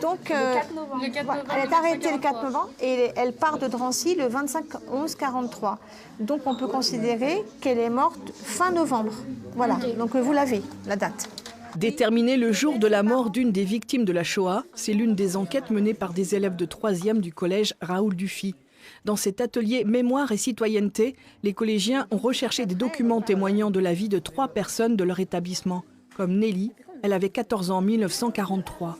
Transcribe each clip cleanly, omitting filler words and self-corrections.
Donc, le 4 novembre. elle est arrêtée le 4 novembre et elle part de Drancy le 25/11/43. Donc, on peut considérer qu'elle est morte fin novembre. Voilà, donc vous l'avez, la date. Déterminer le jour de la mort d'une des victimes de la Shoah, c'est l'une des enquêtes menées par des élèves de 3e du collège Raoul Dufy. Dans cet atelier Mémoire et citoyenneté, les collégiens ont recherché des documents témoignant de la vie de 3 personnes de leur établissement, comme Nelly, elle avait 14 ans en 1943.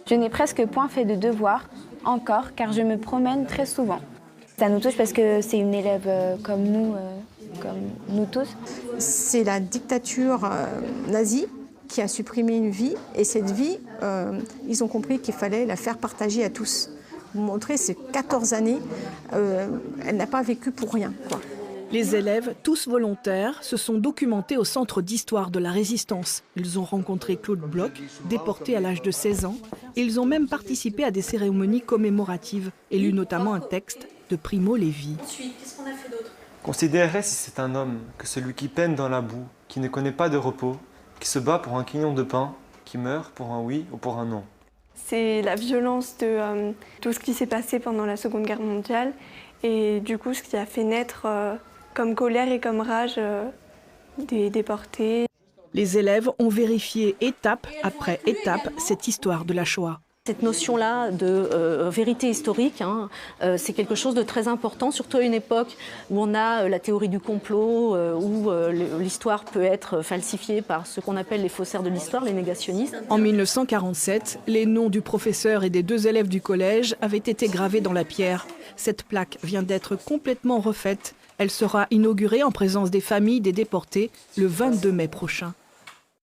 Je n'ai presque point fait de devoirs, encore, car je me promène très souvent. Ça nous touche parce que c'est une élève comme nous tous. C'est la dictature nazie qui a supprimé une vie, et cette vie, ils ont compris qu'il fallait la faire partager à tous. Vous montrez ces 14 années, elle n'a pas vécu pour rien, quoi. Les élèves, tous volontaires, se sont documentés au Centre d'histoire de la Résistance. Ils ont rencontré Claude Bloch, déporté à l'âge de 16 ans, et ils ont même participé à des cérémonies commémoratives, et lu notamment un texte de Primo Levi. Considérerait si c'est un homme que celui qui peine dans la boue, qui ne connaît pas de repos, qui se bat pour un quignon de pain, qui meurt pour un oui ou pour un non. C'est la violence de tout ce qui s'est passé pendant la Seconde Guerre mondiale et du coup ce qui a fait naître comme colère et comme rage des déportés. Les élèves ont vérifié étape après étape cette histoire de la Shoah. Cette notion-là de vérité historique, c'est quelque chose de très important, surtout à une époque où on a la théorie du complot, où l'histoire peut être falsifiée par ce qu'on appelle les faussaires de l'histoire, les négationnistes. En 1947, les noms du professeur et des 2 élèves du collège avaient été gravés dans la pierre. Cette plaque vient d'être complètement refaite. Elle sera inaugurée en présence des familles des déportés le 22 mai prochain.